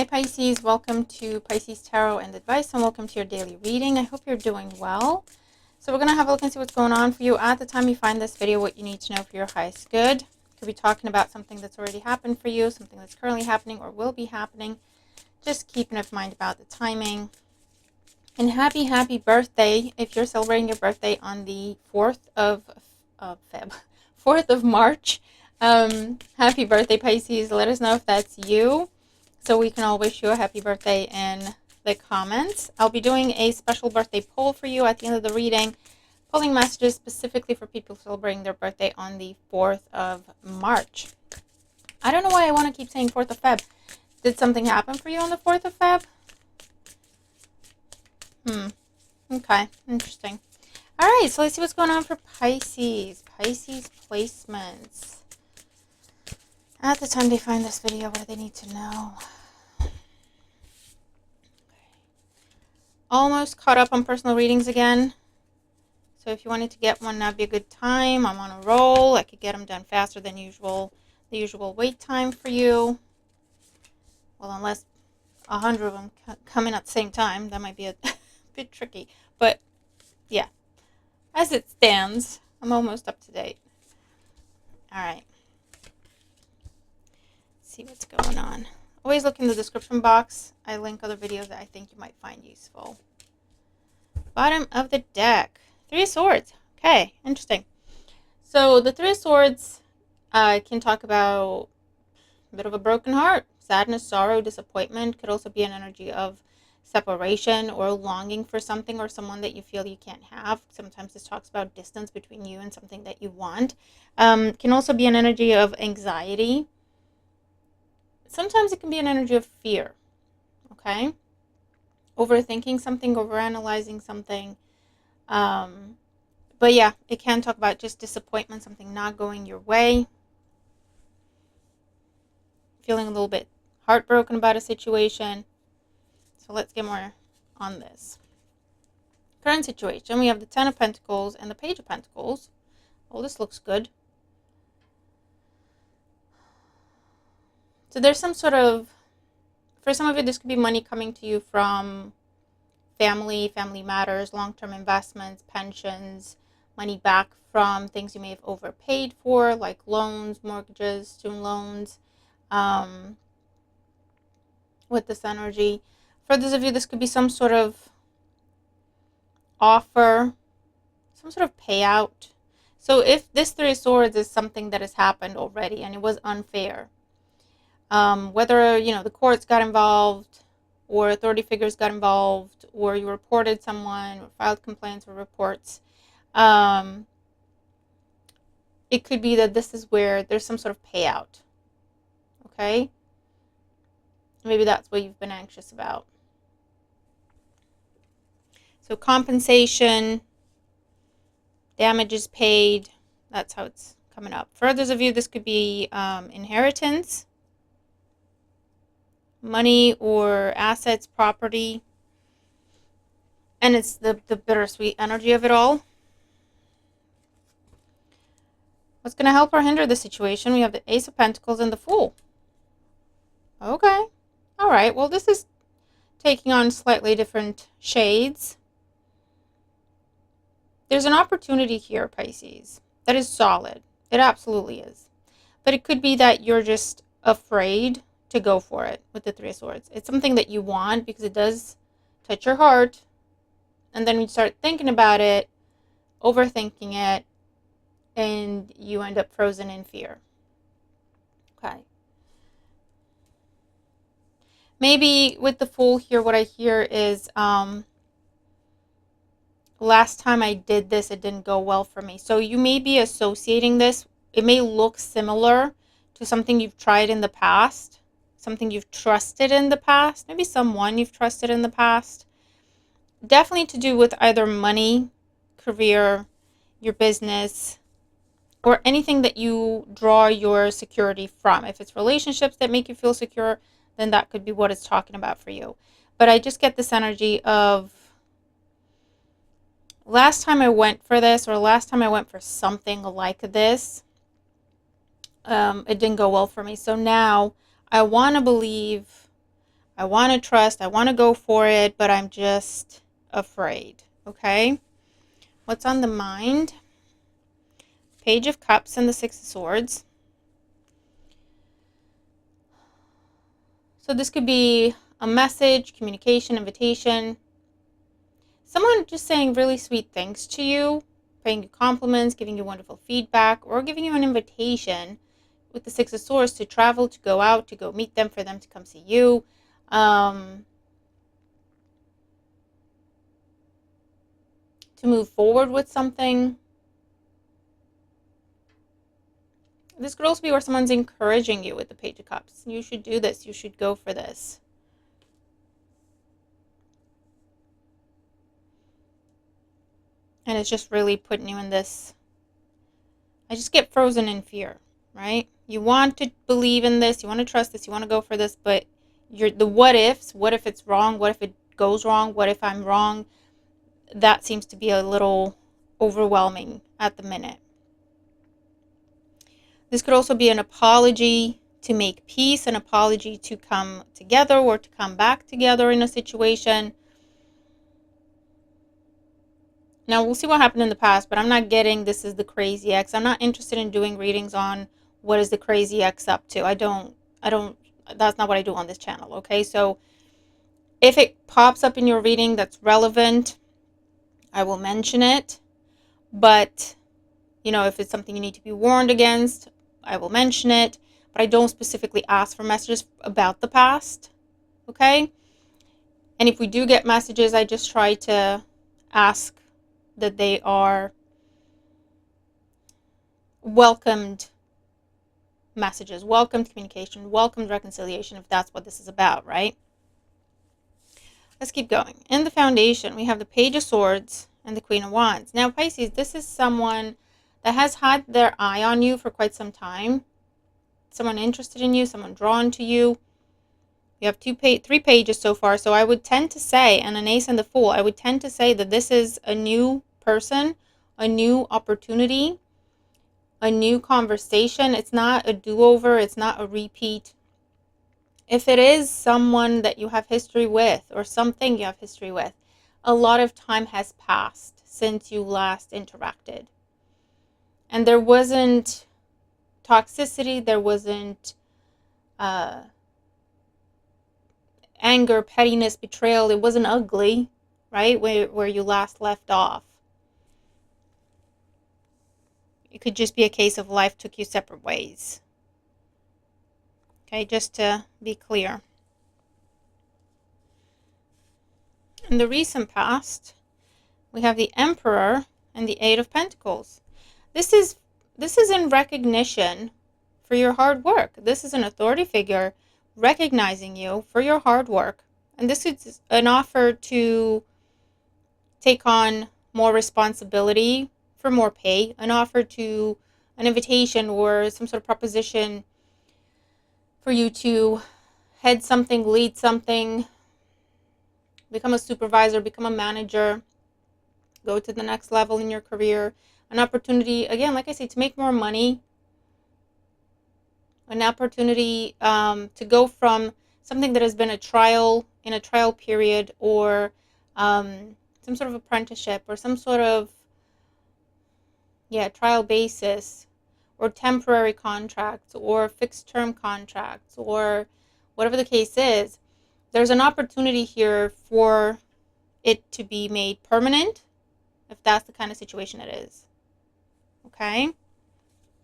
Hi Pisces, welcome to Pisces Tarot and Advice, and welcome to your daily reading. I hope you're doing well. So we're going to have a look and see what's going on for you at the time you find this video, what you need to know for your highest good. Could be talking about something that's already happened for you, something that's currently happening or will be happening. Just keep in mind about the timing. And happy birthday if you're celebrating your birthday on the 4th of Feb, 4th of March. Happy birthday, Pisces. Let us know if that's you, so we can all wish you a happy birthday in the comments. I'll be doing a special birthday poll for you at the end of the reading, pulling messages specifically for people celebrating their birthday on the 4th of March. I don't know why I want to keep saying 4th of Feb. Did something happen for you on the 4th of Feb? Okay, interesting. All right, so let's see what's going on for Pisces. Pisces placements. At the time they find this video, what do they need to know? Almost caught up on personal readings again. So if you wanted to get one, that'd be a good time. I'm on a roll. I could get them done faster than usual. The usual wait time for you. Well, unless 100 of them come in at the same time, that might be a bit tricky. But yeah, as it stands, I'm almost up to date. All right. See what's going on. Always look in the description box. I link other videos that I think you might find useful. Bottom of the deck. 3 of Swords. Okay, interesting. So the 3 of Swords can talk about a bit of a broken heart. Sadness, sorrow, disappointment. Could also be an energy of separation or longing for something or someone that you feel you can't have. Sometimes this talks about distance between you and something that you want. Can also be an energy of anxiety. Sometimes it can be an energy of fear, okay? Overthinking something, overanalyzing something. But yeah, it can talk about just disappointment, something not going your way. Feeling a little bit heartbroken about a situation. So let's get more on this. Current situation, we have the 10 of Pentacles and the Page of Pentacles. Oh, this looks good. So there's some sort of, for some of you, this could be money coming to you from family matters, long-term investments, pensions, money back from things you may have overpaid for, like loans, mortgages, student loans, with this energy. For those of you, this could be some sort of offer, some sort of payout. So if this 3 of Swords is something that has happened already and it was unfair, whether, the courts got involved or authority figures got involved or you reported someone or filed complaints or reports, it could be that this is where there's some sort of payout, okay? Maybe that's what you've been anxious about. So compensation, damages paid, that's how it's coming up. For others of you, this could be inheritance, money or assets, property, and it's the bittersweet energy of it all. What's going to help or hinder the situation? We have the Ace of Pentacles and the Fool. Okay. All right. Well, this is taking on slightly different shades. There's an opportunity here, Pisces, that is solid. It absolutely is. But it could be that you're just afraid to go for it with the 3 of Swords. It's something that you want because it does touch your heart. And then you start thinking about it, overthinking it, and you end up frozen in fear. Okay. Maybe with the Fool here, what I hear is, last time I did this, it didn't go well for me. So you may be associating this. It may look similar to something you've tried in the past, something you've trusted in the past, maybe someone you've trusted in the past. Definitely to do with either money, career, your business, or anything that you draw your security from. If it's relationships that make you feel secure, then that could be what it's talking about for you. But I just get this energy of, last time I went for this, or last time I went for something like this, it didn't go well for me. So now I want to believe I want to trust. I want to go for it, but I'm just afraid. Okay? What's on the mind? Page of Cups and the Six of Swords. So this could be a message, communication, invitation. Someone just saying really sweet things to you, paying you compliments, giving you wonderful feedback, or giving you an invitation with the Six of Swords to travel, to go out, to go meet them, for them to come see you. To move forward with something. This could also be where someone's encouraging you with the Page of Cups. You should do this. You should go for this. And it's just really putting you in this. I just get frozen in fear, right? You want to believe in this. You want to trust this. You want to go for this. But the what ifs. What if it's wrong? What if it goes wrong? What if I'm wrong? That seems to be a little overwhelming at the minute. This could also be an apology to make peace, an apology to come together or to come back together in a situation. Now, we'll see what happened in the past, but I'm not getting this is the crazy ex. I'm not interested in doing readings on what is the crazy ex up to. I don't, that's not what I do on this channel, okay? So if it pops up in your reading that's relevant, I will mention it. But, you know, if it's something you need to be warned against, I will mention it. But I don't specifically ask for messages about the past, okay? And if we do get messages, I just try to ask that they are welcomed messages, welcomed communication, welcomed reconciliation, if that's what this is about, right? Let's keep going. In the foundation, we have the Page of Swords and the Queen of Wands. Now, Pisces, this is someone that has had their eye on you for quite some time. Someone interested in you, someone drawn to you. You have three pages so far, so I would tend to say, and an Ace and the Fool, I would tend to say that this is a new person, a new opportunity, a new conversation. It's not a do-over. It's not a repeat. If it is someone that you have history with or something you have history with, a lot of time has passed since you last interacted. And there wasn't toxicity. There wasn't anger, pettiness, betrayal. It wasn't ugly, right? Where you last left off. It could just be a case of life took you separate ways. Okay, just to be clear. In the recent past, we have the Emperor and the Eight of Pentacles. This is in recognition for your hard work. This is an authority figure recognizing you for your hard work. And this is an offer to take on more responsibility for more pay, an offer to an invitation or some sort of proposition for you to head something, lead something, become a supervisor, become a manager, go to the next level in your career. An opportunity, again, like I say, to make more money. An opportunity to go from something that has been a trial period, or some sort of apprenticeship, or some sort of trial basis, or temporary contracts, or fixed term contracts, or whatever the case is. There's an opportunity here for it to be made permanent, if that's the kind of situation it is. Okay?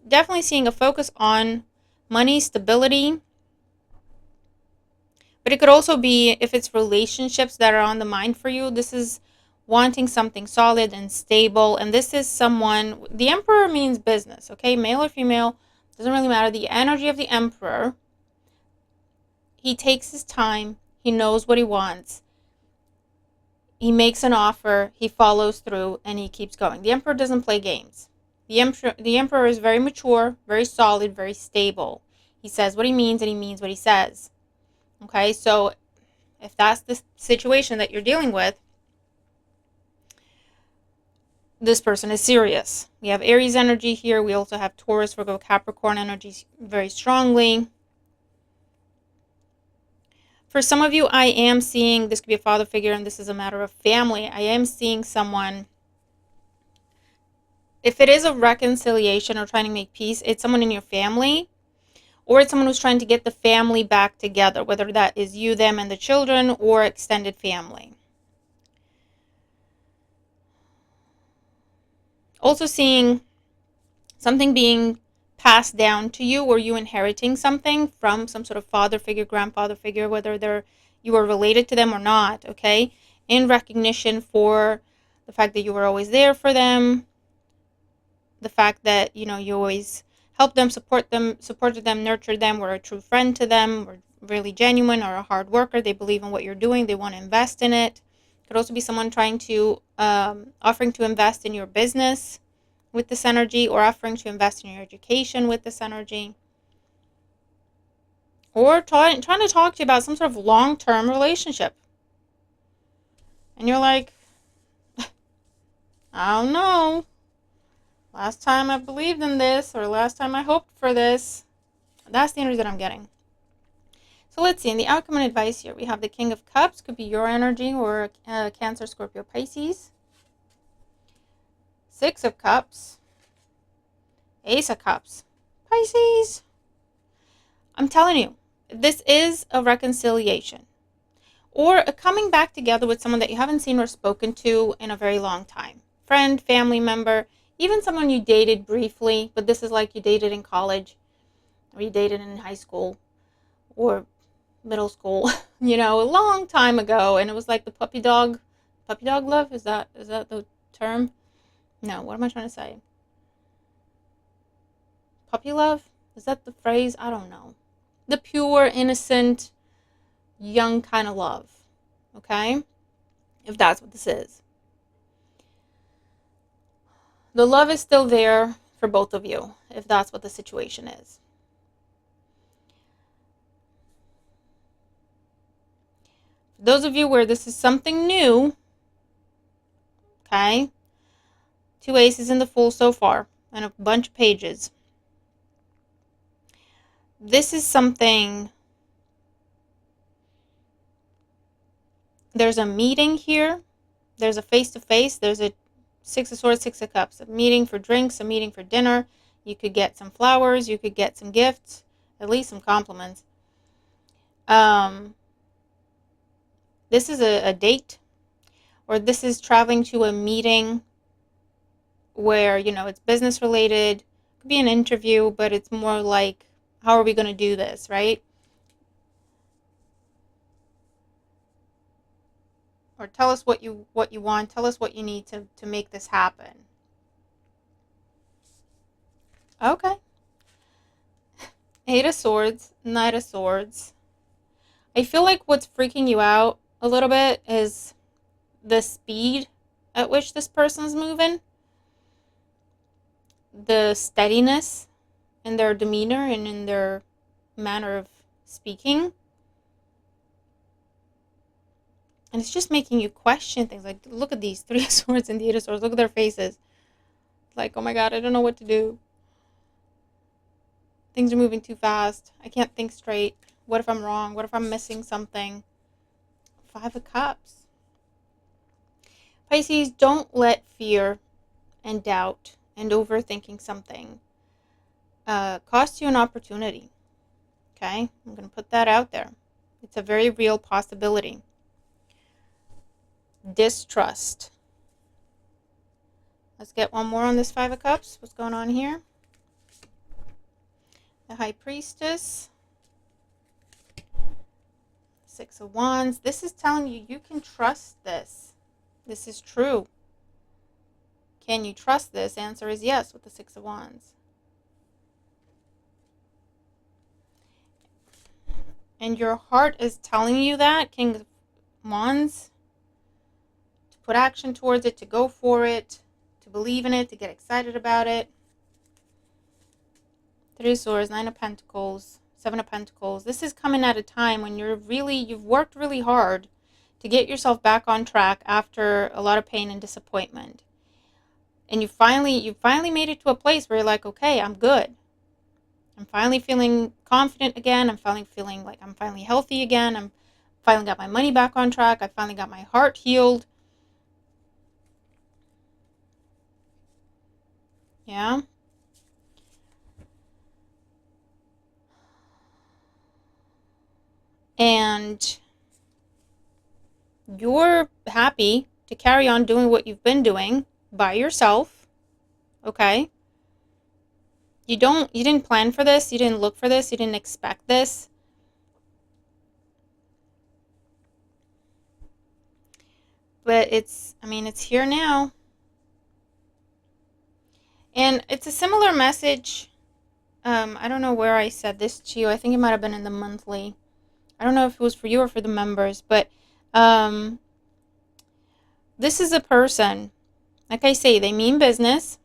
Definitely seeing a focus on money, stability. But it could also be, if it's relationships that are on the mind for you, this is wanting something solid and stable. And this is someone, the Emperor means business, okay? Male or female, doesn't really matter. The energy of the Emperor, he takes his time. He knows what he wants. He makes an offer. He follows through, and he keeps going. The Emperor doesn't play games. The Emperor is very mature, very solid, very stable. He says what he means, and he means what he says. Okay, so if that's the situation that you're dealing with, this person is serious. We have Aries energy here. We also have Taurus, Virgo, Capricorn energies very strongly. For some of you, I am seeing, this could be a father figure, and this is a matter of family. I am seeing someone, if it is a reconciliation or trying to make peace, it's someone in your family, or it's someone who's trying to get the family back together, whether that is you, them, and the children, or extended family. Also seeing something being passed down to you, or you inheriting something from some sort of father figure, grandfather figure, whether you are related to them or not, okay? In recognition for the fact that you were always there for them, the fact that, you know, you always helped them, supported them, nurtured them, were a true friend to them, were really genuine, or a hard worker. They believe in what you're doing. They want to invest in it. Could also be someone trying to, offering to invest in your business with this energy, or offering to invest in your education with this energy. Or trying to talk to you about some sort of long-term relationship. And you're like, I don't know. Last time I believed in this, or last time I hoped for this. That's the energy that I'm getting. So let's see. In the outcome and advice here, we have the King of Cups. Could be your energy, or Cancer, Scorpio, Pisces. Six of Cups. Ace of Cups. Pisces. I'm telling you, this is a reconciliation. Or a coming back together with someone that you haven't seen or spoken to in a very long time. Friend, family member, even someone you dated briefly, but this is like you dated in college, or you dated in high school, or middle school, you know, a long time ago, and it was like the puppy dog love. Is that the term? No, what am I trying to say? Puppy love? Is that the phrase? I don't know. The pure, innocent, young kind of love. Okay? If that's what this is. The love is still there for both of you, if that's what the situation is. For those of you where this is something new, okay? 2 aces in the Fool so far, and a bunch of pages. This is something, there's a meeting here, there's a face-to-face, there's a Six of Swords, Six of Cups, a meeting for drinks, a meeting for dinner. You could get some flowers, you could get some gifts, at least some compliments. This is a date, or this is traveling to a meeting where, you know, it's business related. It could be an interview, but it's more like, how are we going to do this, right? Or tell us what you want. Tell us what you need to make this happen. Okay. Eight of Swords, Knight of Swords. I feel like what's freaking you out a little bit is the speed at which this person's moving. The steadiness in their demeanor and in their manner of speaking. And it's just making you question things. Like, look at these Three of Swords and the Eight of Swords. Look at their faces. Like, oh my God, I don't know what to do. Things are moving too fast. I can't think straight. What if I'm wrong? What if I'm missing something? Five of Cups. Pisces, don't let fear and doubt and overthinking something cost you an opportunity. Okay? I'm going to put that out there. It's a very real possibility. Distrust. Let's get one more on this Five of Cups. What's going on here? The High Priestess. Six of Wands. This is telling you you can trust this. This is true. Can you trust this? Answer is yes with the Six of Wands. And your heart is telling you that, King of Wands, to put action towards it, to go for it, to believe in it, to get excited about it. Three of Swords, Nine of Pentacles, Seven of Pentacles. This is coming at a time when you've worked really hard to get yourself back on track after a lot of pain and disappointment. And you finally made it to a place where you're like, okay, I'm good. I'm finally feeling confident again. I'm finally feeling like I'm finally healthy again. finally got my money back on track. I finally got my heart healed. Yeah. And you're happy to carry on doing what you've been doing by yourself. Okay? You didn't plan for this, you didn't look for this, you didn't expect this. But it's here now. And it's a similar message. I don't know where I said this to you. I think it might have been in the monthly. I don't know if it was for you or for the members, but this is a person, like I say, they mean business.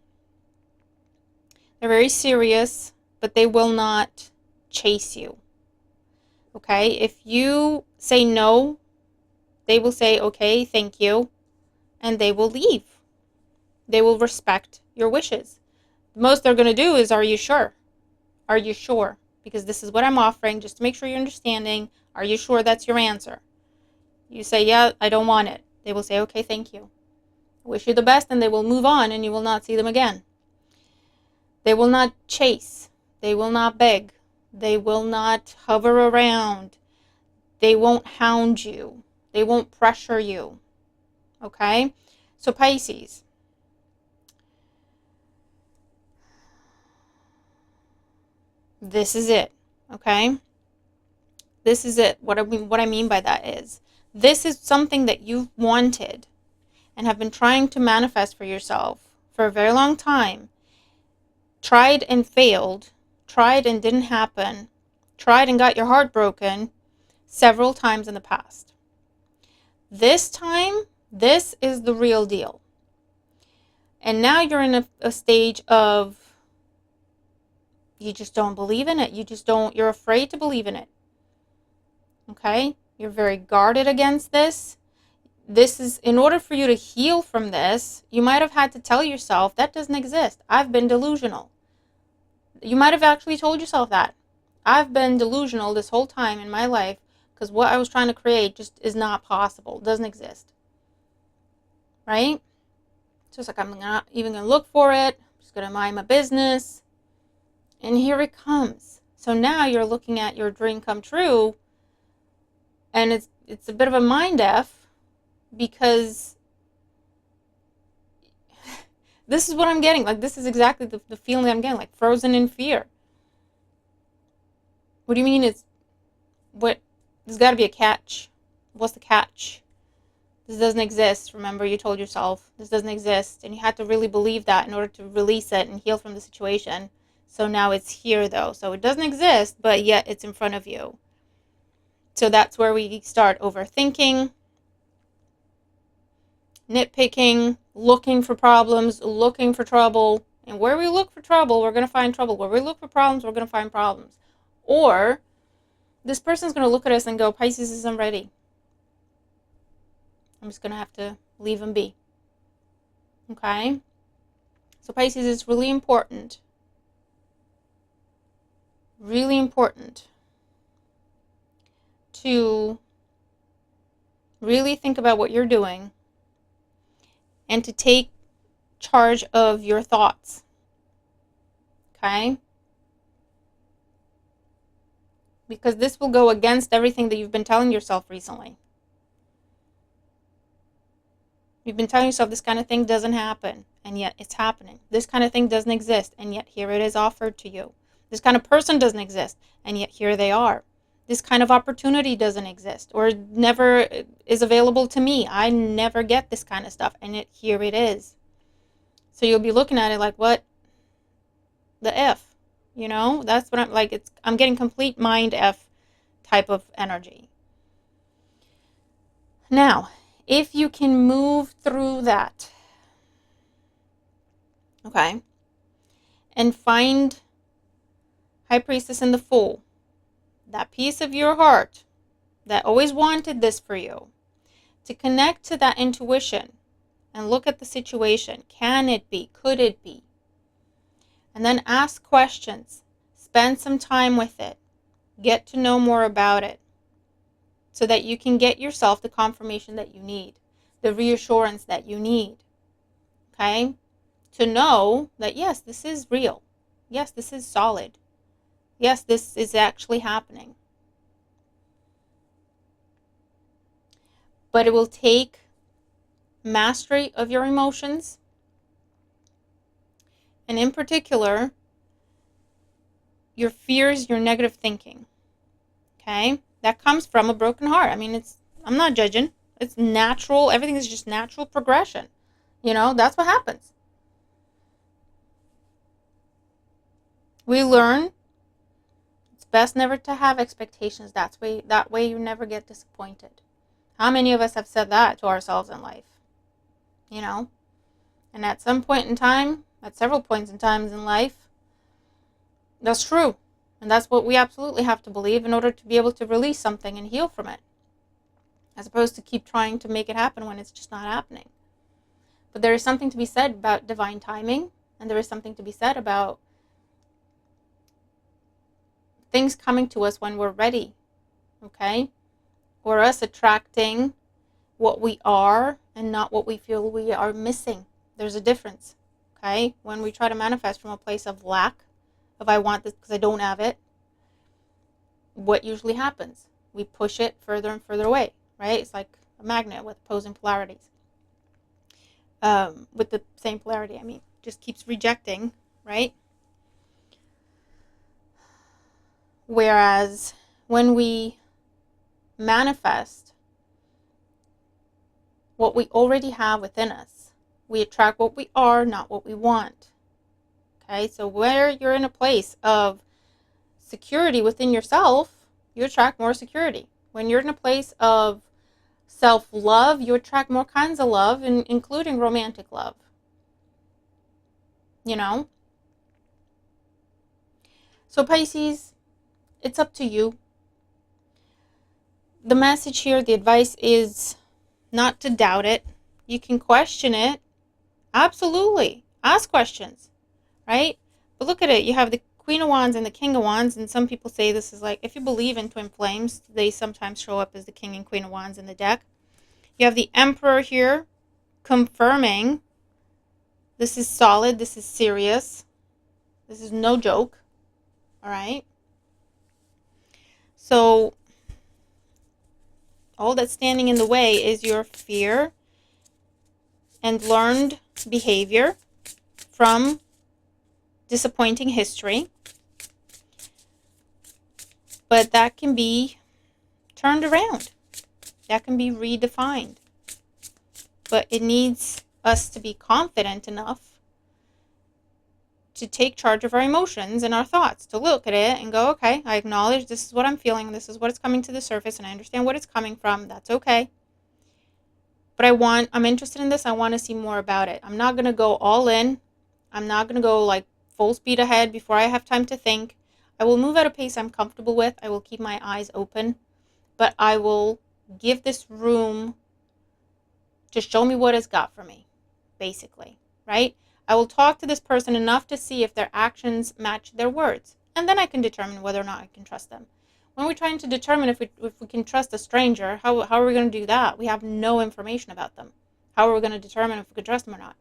They're very serious, but they will not chase you. Okay? If you say no, they will say, okay, thank you, and they will leave. They will respect your wishes. The most they're going to do is, are you sure? Are you sure? Because this is what I'm offering, just to make sure you're understanding. Are you sure that's your answer? You say, yeah, I don't want it. They will say, okay, thank you. I wish you the best, and they will move on, and you will not see them again. They will not chase. They will not beg. They will not hover around. They won't hound you. They won't pressure you. Okay? So Pisces. This is it. Okay? This is it. What I mean by that is, this is something that you've wanted and have been trying to manifest for yourself for a very long time. Tried and failed. Tried and didn't happen. Tried and got your heart broken several times in the past. This time, this is the real deal. And now you're in a stage of, you just don't believe in it. You're afraid to believe in it. Okay? You're very guarded against this. This is, in order for you to heal from this, you might have had to tell yourself, that doesn't exist. I've been delusional. You might have actually told yourself that. I've been delusional this whole time in my life because what I was trying to create just is not possible. It doesn't exist. Right? So it's like, I'm not even going to look for it. I'm just going to mind my business. And here it comes. So now you're looking at your dream come true, and it's a bit of a mind F, because this is what I'm getting. Like, this is exactly the feeling I'm getting, like frozen in fear. What do you mean there's got to be a catch. What's the catch? This doesn't exist. Remember, you told yourself this doesn't exist, and you had to really believe that in order to release it and heal from the situation. So now it's here, though. So it doesn't exist, but yet it's in front of you. So that's where we start overthinking, nitpicking, looking for problems, looking for trouble. And where we look for trouble, we're going to find trouble. Where we look for problems, we're going to find problems. Or this person's going to look at us and go, Pisces isn't ready. I'm just going to have to leave him be. Okay? So Pisces, it's really important to really think about what you're doing and to take charge of your thoughts. Okay? Because this will go against everything that you've been telling yourself recently. You've been telling yourself this kind of thing doesn't happen, and yet it's happening. This kind of thing doesn't exist, and yet here it is offered to you. This kind of person doesn't exist, and yet here they are. This kind of opportunity doesn't exist, or never is available to me. I never get this kind of stuff, and yet here it is. So you'll be looking at it like, what the F? You know, that's what I'm like. I'm getting complete mind F type of energy. Now, if you can move through that, okay, and find High Priestess and the Fool, that piece of your heart that always wanted this for you, to connect to that intuition and look at the situation. Can it be? Could it be? And then ask questions. Spend some time with it. Get to know more about it. so that you can get yourself the confirmation that you need, the reassurance that you need, okay? To know that, yes, this is real. Yes, this is solid. Yes, this is actually happening. But it will take mastery of your emotions, and in particular, your fears, your negative thinking, okay? That comes from a broken heart. I mean, I'm not judging. It's natural. Everything is just natural progression. You know, that's what happens. We learn it's best never to have expectations. That way you never get disappointed. How many of us have said that to ourselves in life? You know? And at some point in time, at several points in times in life, that's true. And that's what we absolutely have to believe in order to be able to release something and heal from it. As opposed to keep trying to make it happen when it's just not happening. But there is something to be said about divine timing, and there is something to be said about things coming to us when we're ready, okay? Or us attracting what we are and not what we feel we are missing. There's a difference, okay? When we try to manifest from a place of lack, of I want this because I don't have it, what usually happens? We push it further and further away, right? It's like a magnet with opposing polarities. With the same polarity, I mean, just keeps rejecting, right? Whereas when we manifest what we already have within us, we attract what we are, not what we want. Okay, so where you're in a place of security within yourself, you attract more security. When you're in a place of self-love, you attract more kinds of love, including romantic love. You know? So Pisces, it's up to you. The message here, the advice is not to doubt it. You can question it. Absolutely. Ask questions, right? But look at it. You have the Queen of Wands and the King of Wands, and some people say this is like, if you believe in twin flames, they sometimes show up as the King and Queen of Wands in the deck. You have the Emperor here confirming this is solid, this is serious, this is no joke, all right? So all that's standing in the way is your fear and learned behavior from disappointing history. But that can be turned around. That can be redefined. But it needs us to be confident enough to take charge of our emotions and our thoughts, to look at it and go, okay, I acknowledge this is what I'm feeling, this is what is coming to the surface, and I understand what it's coming from. That's okay. But I'm interested in this. I want to see more about it. I'm not going to go all in. I'm not going to go like full speed ahead before I have time to think. I will move at a pace I'm comfortable with. I will keep my eyes open, but I will give this room to show me what it's got for me, basically, right? I will talk to this person enough to see if their actions match their words, and then I can determine whether or not I can trust them. When we're trying to determine if we can trust a stranger, how are we going to do that? We have no information about them. How are we going to determine if we can trust them or not?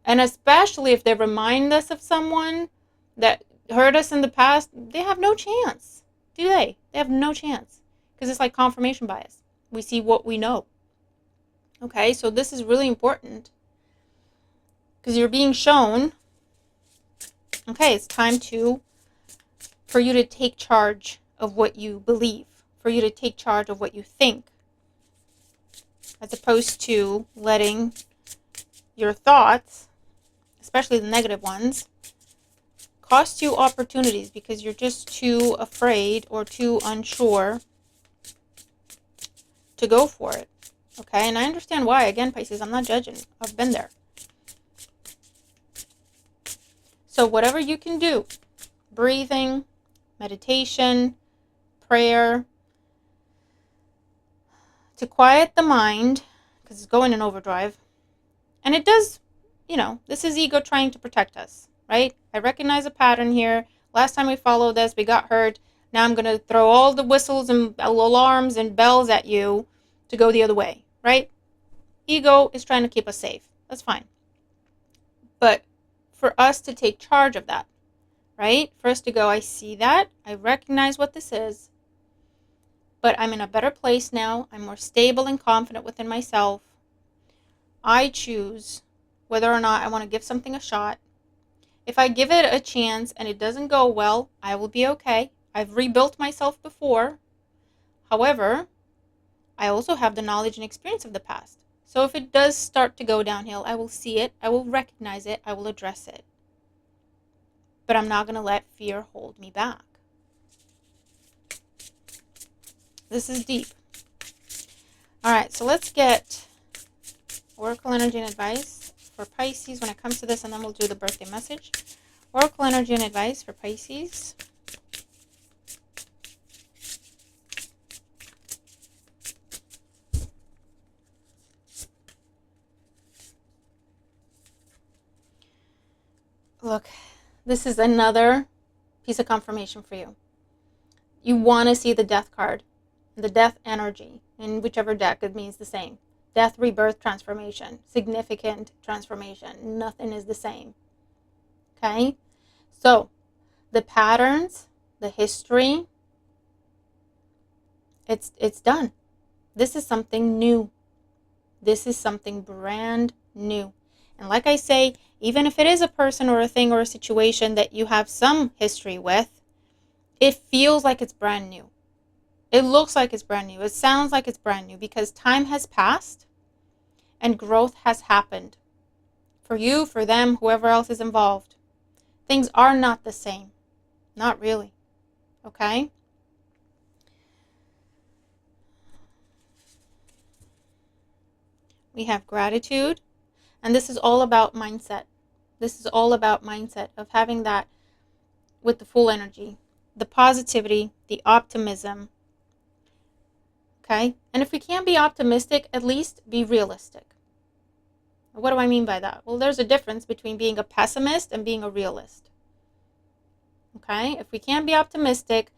And especially if they remind us of someone that hurt us in the past, they have no chance, do they? They have no chance, because it's like confirmation bias. We see what we know. Okay, so this is really important, because you're being shown, okay, it's time for you to take charge of what you believe, for you to take charge of what you think, as opposed to letting your thoughts, especially the negative ones, cost you opportunities because you're just too afraid or too unsure to go for it. Okay, and I understand why. Again, Pisces, I'm not judging. I've been there. So whatever you can do, breathing, meditation, prayer, to quiet the mind, because it's going in overdrive. And it does, this is ego trying to protect us, right? I recognize a pattern here. Last time we followed this, we got hurt. Now I'm going to throw all the whistles and alarms and bells at you to go the other way, right? Ego is trying to keep us safe. That's fine. But for us to take charge of that, right? For us to go, I see that. I recognize what this is. But I'm in a better place now. I'm more stable and confident within myself. I choose whether or not I want to give something a shot. If I give it a chance and it doesn't go well, I will be okay. I've rebuilt myself before. However, I also have the knowledge and experience of the past. So if it does start to go downhill, I will see it, I will recognize it, I will address it. But I'm not going to let fear hold me back. This is deep. All right, so let's get Oracle energy and advice for Pisces when it comes to this, and then we'll do the birthday message. Oracle energy and advice for Pisces. Look, this is another piece of confirmation for you. You want to see the death card, the death energy, in whichever deck, it means the same. Death, rebirth, transformation, significant transformation. Nothing is the same. Okay? So, the patterns, the history, it's done. This is something new. This is something brand new. And like I say, even if it is a person or a thing or a situation that you have some history with, it feels like it's brand new. It looks like it's brand new. It sounds like it's brand new because time has passed and growth has happened. For you, for them, whoever else is involved. Things are not the same. Not really. Okay? We have gratitude. And this is all about mindset. This is all about mindset of having that with the full energy. The positivity, the optimism. Okay? And if we can't be optimistic, at least be realistic. What do I mean by that? Well, there's a difference between being a pessimist and being a realist. Okay? If we can't be optimistic,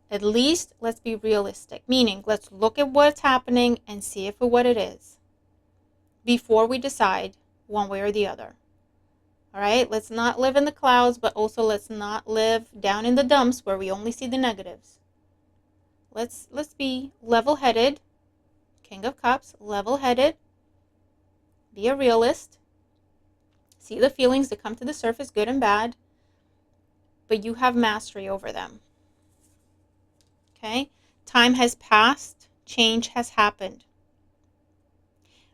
at least let's be realistic. Meaning, let's look at what's happening and see if what it is before we decide one way or the other. All right? Let's not live in the clouds, but also let's not live down in the dumps where we only see the negatives. Let's be level-headed. King of Cups, level-headed. Be a realist. See the feelings that come to the surface, good and bad, but you have mastery over them. Okay? Time has passed. Change has happened.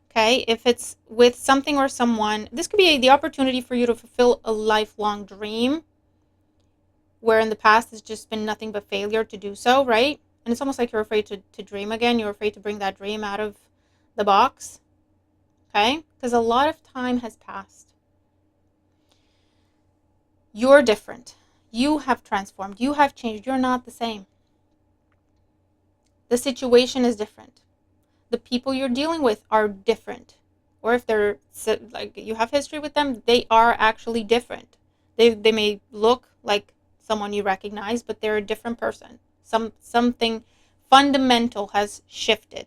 Okay? If it's with something or someone, this could be the opportunity for you to fulfill a lifelong dream, where in the past it's just been nothing but failure to do so, right? And it's almost like you're afraid to dream again. You're afraid to bring that dream out of the box. Okay? Because a lot of time has passed. You're different. You have transformed. You have changed. You're not the same. The situation is different. The people you're dealing with are different. Or if they're, like, you have history with them, they are actually different. They may look like someone you recognize, but they're a different person. Something fundamental has shifted,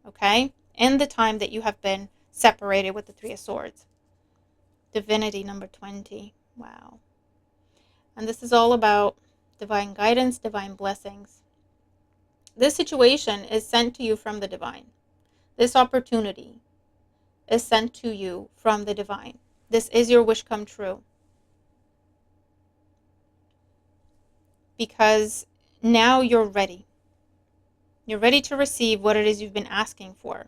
okay? In the time that you have been separated with the Three of Swords. Divinity number 20. Wow. And this is all about divine guidance, divine blessings. This situation is sent to you from the divine. This opportunity is sent to you from the divine. This is your wish come true. Because now you're ready. You're ready to receive what it is you've been asking for.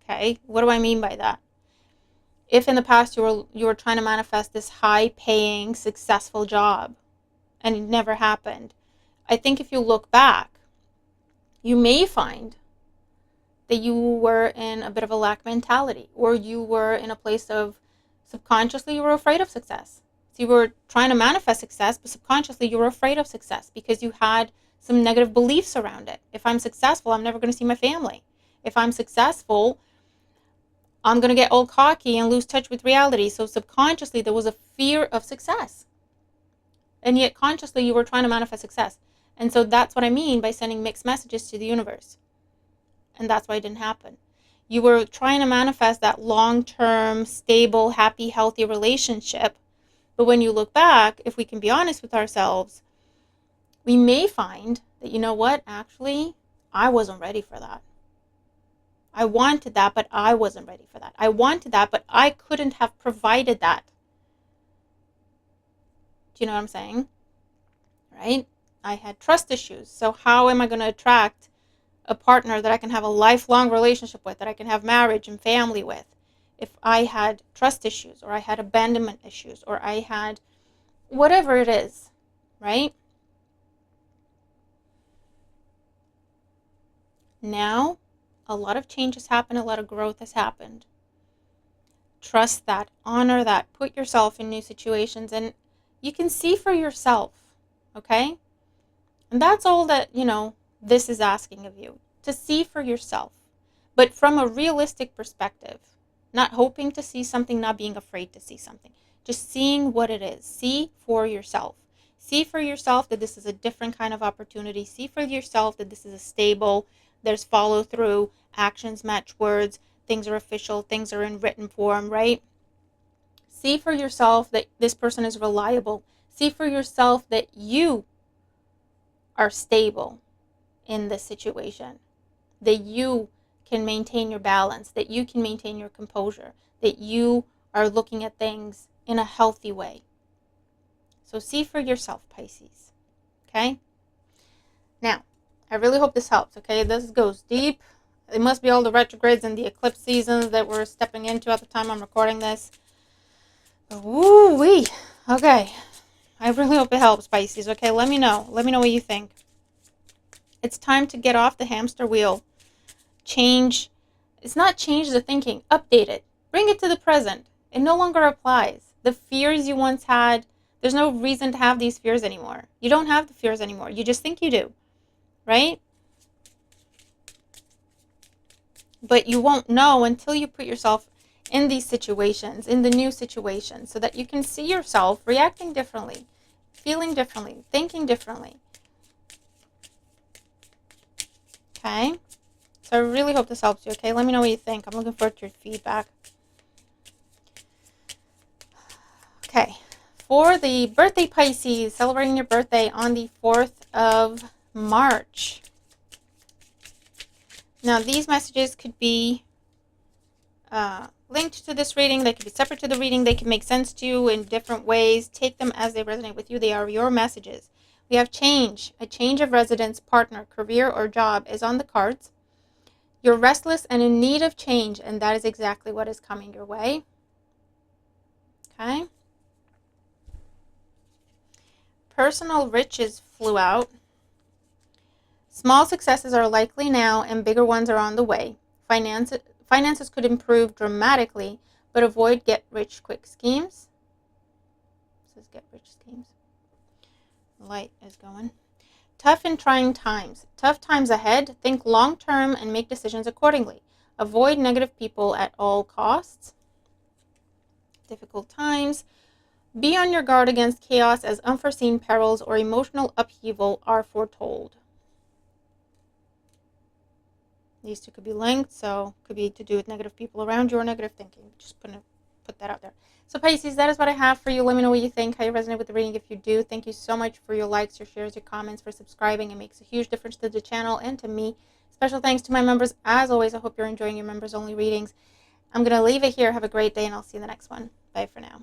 Okay? What do I mean by that? If in the past you were trying to manifest this high-paying, successful job and it never happened, I think if you look back, you may find that you were in a bit of a lack mentality, or you were in a place of subconsciously you were afraid of success. So you were trying to manifest success, but subconsciously you were afraid of success because you had some negative beliefs around it. If I'm successful, I'm never going to see my family. If I'm successful, I'm going to get all cocky and lose touch with reality. So subconsciously there was a fear of success. And yet consciously you were trying to manifest success. And so that's what I mean by sending mixed messages to the universe. And that's why it didn't happen. You were trying to manifest that long-term, stable, happy, healthy relationship. But when you look back, if we can be honest with ourselves, we may find that, you know what, actually, I wasn't ready for that. I wanted that, but I wasn't ready for that. I wanted that, but I couldn't have provided that. Do you know what I'm saying? Right? I had trust issues. So how am I going to attract a partner that I can have a lifelong relationship with, that I can have marriage and family with, if I had trust issues, or I had abandonment issues, or I had whatever it is, right? Now, a lot of change has happened, a lot of growth has happened. Trust that, honor that, put yourself in new situations, and you can see for yourself, okay? And that's all that, this is asking of you, to see for yourself, but from a realistic perspective, not hoping to see something, not being afraid to see something, just seeing what it is. See for yourself. See for yourself that this is a different kind of opportunity. See for yourself that this is a stable, there's follow through, actions match words, things are official, things are in written form, right? See for yourself that this person is reliable. See for yourself that you are stable in this situation, that you can maintain your balance, that you can maintain your composure, that you are looking at things in a healthy way. So see for yourself, Pisces. Okay? Now, I really hope this helps, okay? This goes deep. It must be all the retrogrades and the eclipse seasons that we're stepping into at the time I'm recording this. Woo-wee. Okay. I really hope it helps, Pisces, okay? Let me know. Let me know what you think. It's time to get off the hamster wheel. Change. It's not change the thinking. Update it. Bring it to the present. It no longer applies. The fears you once had, there's no reason to have these fears anymore. You don't have the fears anymore. You just think you do. Right? But you won't know until you put yourself in these situations, in the new situations, so that you can see yourself reacting differently, feeling differently, thinking differently. Okay? So I really hope this helps you, okay? Let me know what you think. I'm looking forward to your feedback. Okay. For the birthday Pisces, celebrating your birthday on the 4th of March. Now, these messages could be linked to this reading. They could be separate to the reading. They can make sense to you in different ways. Take them as they resonate with you. They are your messages. We have change. A change of residence, partner, career, or job is on the cards. You're restless and in need of change, and that is exactly what is coming your way. Okay? Personal riches flew out. Small successes are likely now, and bigger ones are on the way. Finances could improve dramatically, but avoid get-rich-quick schemes. This says get-rich schemes. The light is going. Tough and trying times. Tough times ahead. Think long-term and make decisions accordingly. Avoid negative people at all costs. Difficult times. Be on your guard against chaos, as unforeseen perils or emotional upheaval are foretold. These two could be linked, so could be to do with negative people around you or negative thinking. Just put that out there. So Pisces, that is what I have for you. Let me know what you think, how you resonate with the reading. If you do, thank you so much for your likes, your shares, your comments, for subscribing. It makes a huge difference to the channel and to me. Special thanks to my members. As always, I hope you're enjoying your members-only readings. I'm going to leave it here. Have a great day, and I'll see you in the next one. Bye for now.